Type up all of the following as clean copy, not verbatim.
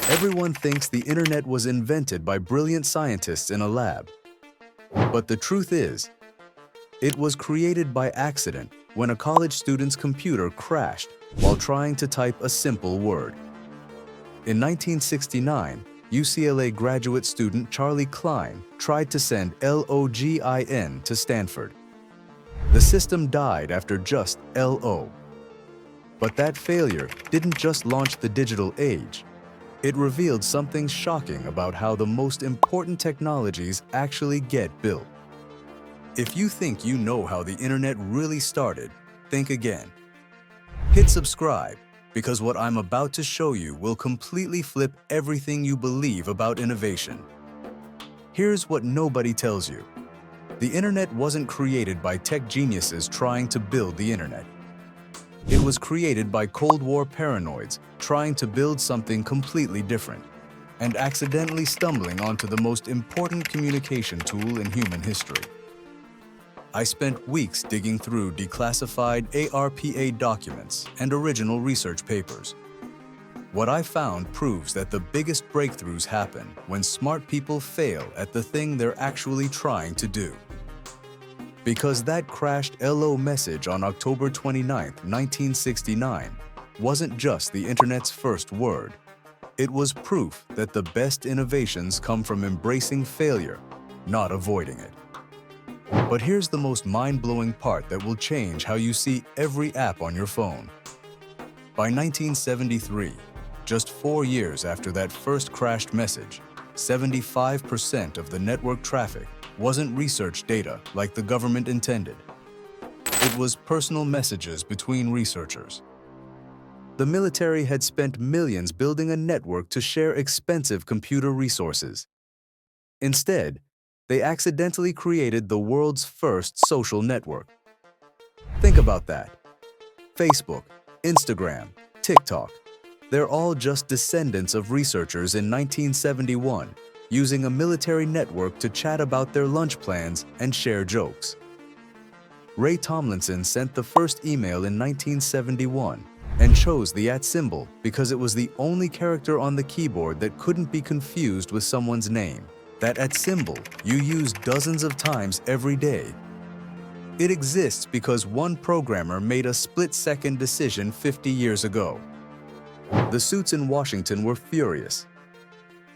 Everyone thinks the internet was invented by brilliant scientists in a lab. But the truth is, it was created by accident when a college student's computer crashed while trying to type a simple word. In 1969, UCLA graduate student Charlie Klein tried to send LOGIN to Stanford. The system died after just LO. But that failure didn't just launch the digital age. It revealed something shocking about how the most important technologies actually get built. If you think you know how the internet really started, think again. Hit subscribe, because what I'm about to show you will completely flip everything you believe about innovation. Here's what nobody tells you. The internet wasn't created by tech geniuses trying to build the internet. It was created by Cold War paranoids trying to build something completely different and accidentally stumbling onto the most important communication tool in human history. I spent weeks digging through declassified ARPA documents and original research papers. What I found proves that the biggest breakthroughs happen when smart people fail at the thing they're actually trying to do. Because that crashed LO message on October 29, 1969, wasn't just the internet's first word. It was proof that the best innovations come from embracing failure, not avoiding it. But here's the most mind-blowing part that will change how you see every app on your phone. By 1973, just 4 years after that first crashed message, 75% of the network traffic wasn't research data like the government intended. It was personal messages between researchers. The military had spent millions building a network to share expensive computer resources. Instead, they accidentally created the world's first social network. Think about that. Facebook, Instagram, TikTok, they're all just descendants of researchers in 1971 using a military network to chat about their lunch plans and share jokes. Ray Tomlinson sent the first email in 1971 and chose the @ symbol because it was the only character on the keyboard that couldn't be confused with someone's name. That @ symbol you use dozens of times every day. It exists because one programmer made a split-second decision 50 years ago. The suits in Washington were furious.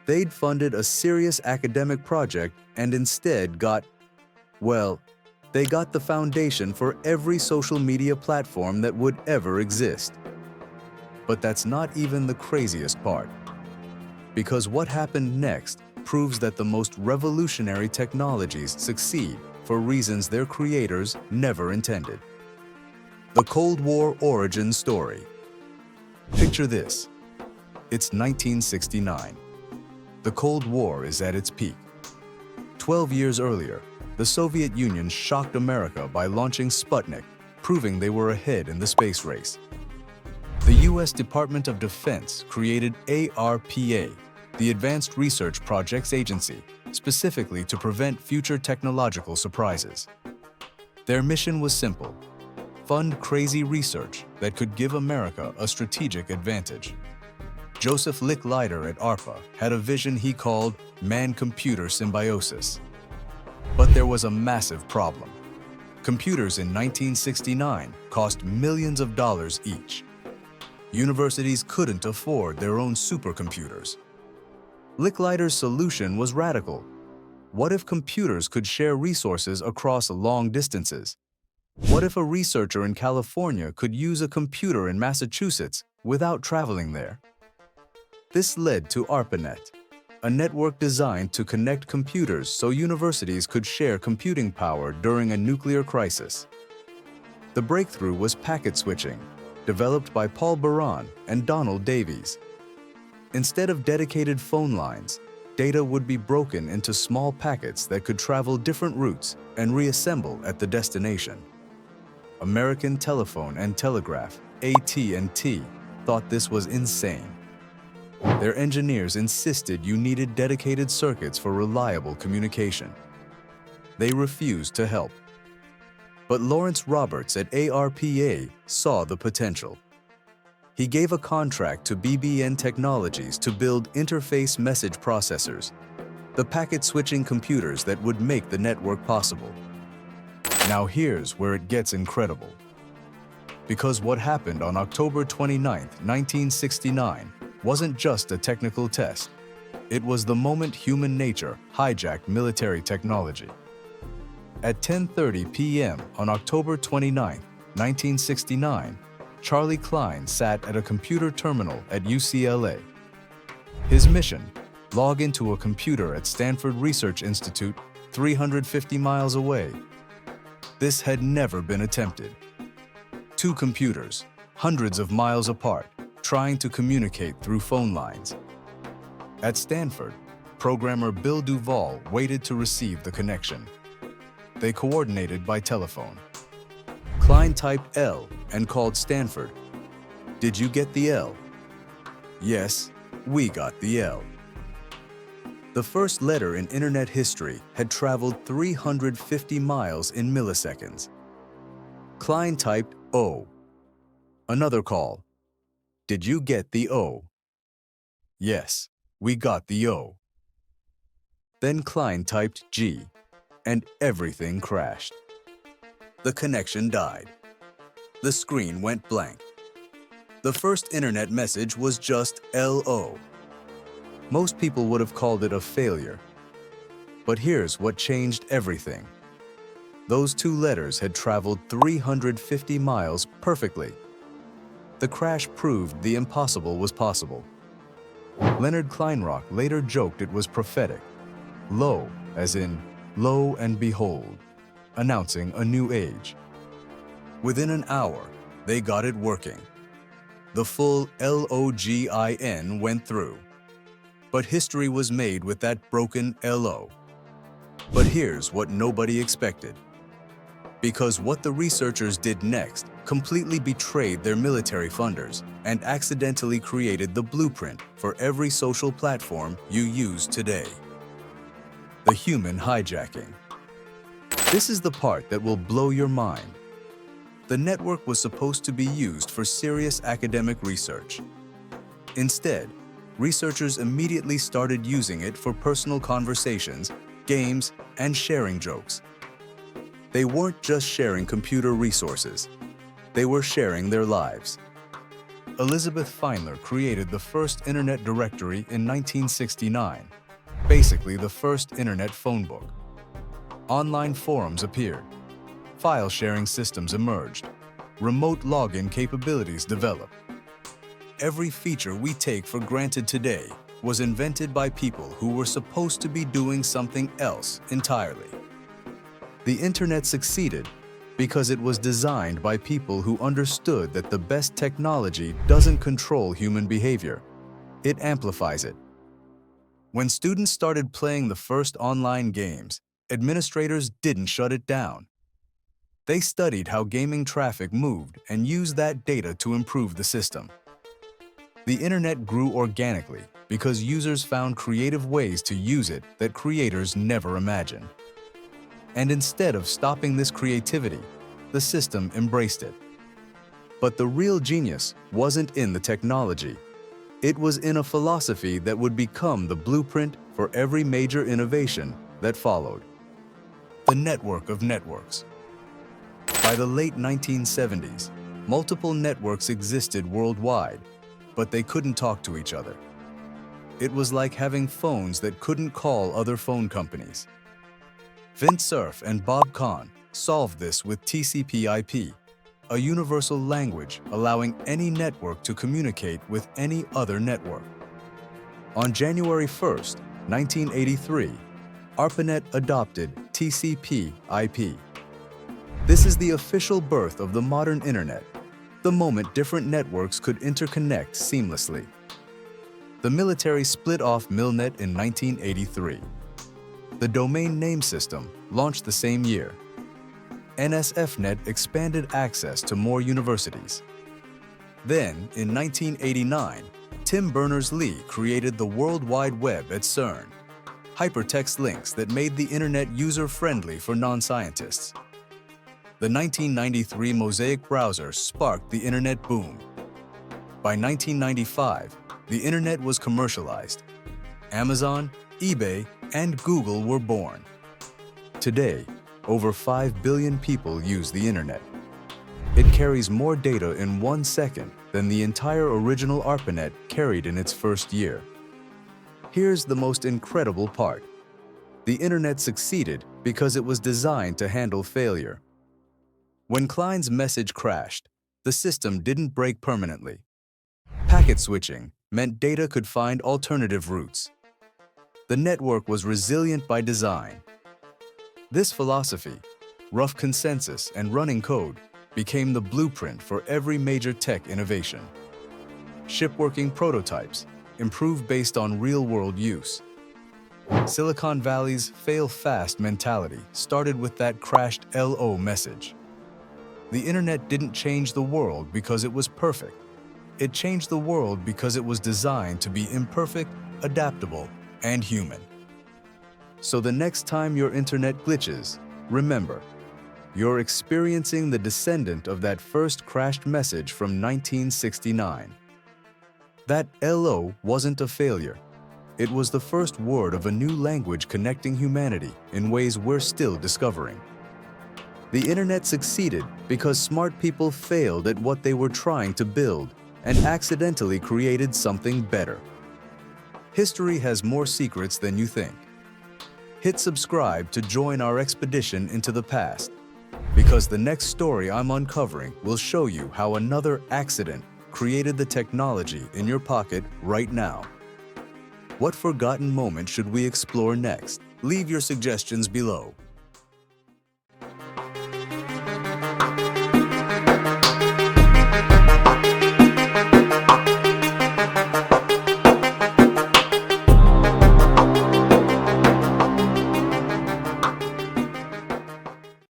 They'd funded a serious academic project and instead got, well, they got the foundation for every social media platform that would ever exist. But that's not even the craziest part. Because what happened next proves that the most revolutionary technologies succeed for reasons their creators never intended. The Cold War origin story. Picture this. It's 1969. The Cold War is at its peak. 12 years earlier, the Soviet Union shocked America by launching Sputnik, proving they were ahead in the space race. The U.S. Department of Defense created ARPA, the Advanced Research Projects Agency, specifically to prevent future technological surprises. Their mission was simple: fund crazy research that could give America a strategic advantage. Joseph Licklider at ARPA had a vision he called man-computer symbiosis. But there was a massive problem. Computers in 1969 cost millions of dollars each. Universities couldn't afford their own supercomputers. Licklider's solution was radical. What if computers could share resources across long distances? What if a researcher in California could use a computer in Massachusetts without traveling there? This led to ARPANET, a network designed to connect computers so universities could share computing power during a nuclear crisis. The breakthrough was packet switching, developed by Paul Baran and Donald Davies. Instead of dedicated phone lines, data would be broken into small packets that could travel different routes and reassemble at the destination. American Telephone and Telegraph, AT&T, thought this was insane. Their engineers insisted you needed dedicated circuits for reliable communication. They refused to help. But Lawrence Roberts at ARPA saw the potential. He gave a contract to BBN Technologies to build interface message processors, the packet switching computers that would make the network possible. Now here's where it gets incredible. Because what happened on October 29, 1969, wasn't just a technical test. It was the moment human nature hijacked military technology. At 10:30 p.m. on October 29, 1969, Charlie Klein sat at a computer terminal at UCLA. His mission: log into a computer at Stanford Research Institute 350 miles away. This had never been attempted. Two computers, hundreds of miles apart, trying to communicate through phone lines. At Stanford, programmer Bill Duvall waited to receive the connection. They coordinated by telephone. Klein typed L and called Stanford. "Did you get the L?" "Yes, we got the L." The first letter in Internet history had traveled 350 miles in milliseconds. Klein typed O. Another call. "Did you get the O?" "Yes, we got the O." Then Klein typed G, and everything crashed. The connection died. The screen went blank. The first internet message was just LO. Most people would have called it a failure. But here's what changed everything. Those two letters had traveled 350 miles perfectly. The crash proved the impossible was possible. Leonard Kleinrock later joked it was prophetic. Lo, as in, lo and behold, announcing a new age. Within an hour, they got it working. The full LOGIN went through. But history was made with that broken LO. But here's what nobody expected. Because what the researchers did next completely betrayed their military funders and accidentally created the blueprint for every social platform you use today. The human hijacking. This is the part that will blow your mind. The network was supposed to be used for serious academic research. Instead, researchers immediately started using it for personal conversations, games, and sharing jokes. They weren't just sharing computer resources. They were sharing their lives. Elizabeth Feinler created the first Internet directory in 1969, basically the first Internet phone book. Online forums appeared. File-sharing systems emerged. Remote login capabilities developed. Every feature we take for granted today was invented by people who were supposed to be doing something else entirely. The Internet succeeded because it was designed by people who understood that the best technology doesn't control human behavior. It amplifies it. When students started playing the first online games, administrators didn't shut it down. They studied how gaming traffic moved and used that data to improve the system. The Internet grew organically because users found creative ways to use it that creators never imagined. And instead of stopping this creativity, the system embraced it. But the real genius wasn't in the technology. It was in a philosophy that would become the blueprint for every major innovation that followed. The network of networks. By the late 1970s, multiple networks existed worldwide, but they couldn't talk to each other. It was like having phones that couldn't call other phone companies. Vint Cerf and Bob Kahn solved this with TCP/IP, a universal language allowing any network to communicate with any other network. On January 1st, 1983, ARPANET adopted TCP/IP. This is the official birth of the modern Internet, the moment different networks could interconnect seamlessly. The military split off Milnet in 1983. The domain name system launched the same year. NSFNet expanded access to more universities. Then, in 1989, Tim Berners-Lee created the World Wide Web at CERN, hypertext links that made the Internet user-friendly for non-scientists. The 1993 Mosaic browser sparked the Internet boom. By 1995, the internet was commercialized. Amazon, eBay, and Google were born. Today, over 5 billion people use the internet. It carries more data in 1 second than the entire original ARPANET carried in its first year. Here's the most incredible part. The internet succeeded because it was designed to handle failure. When Klein's message crashed, the system didn't break permanently. Packet switching meant data could find alternative routes. The network was resilient by design. This philosophy, rough consensus and running code, became the blueprint for every major tech innovation. Ship-working prototypes improved based on real-world use. Silicon Valley's fail-fast mentality started with that crashed LO message. The internet didn't change the world because it was perfect. It changed the world because it was designed to be imperfect, adaptable, and human. So the next time your internet glitches, remember, you're experiencing the descendant of that first crashed message from 1969. That LO wasn't a failure. It was the first word of a new language connecting humanity in ways we're still discovering. The internet succeeded because smart people failed at what they were trying to build and accidentally created something better. History has more secrets than you think. Hit subscribe to join our expedition into the past, because the next story I'm uncovering will show you how another accident created the technology in your pocket right now. What forgotten moment should we explore next? Leave your suggestions below.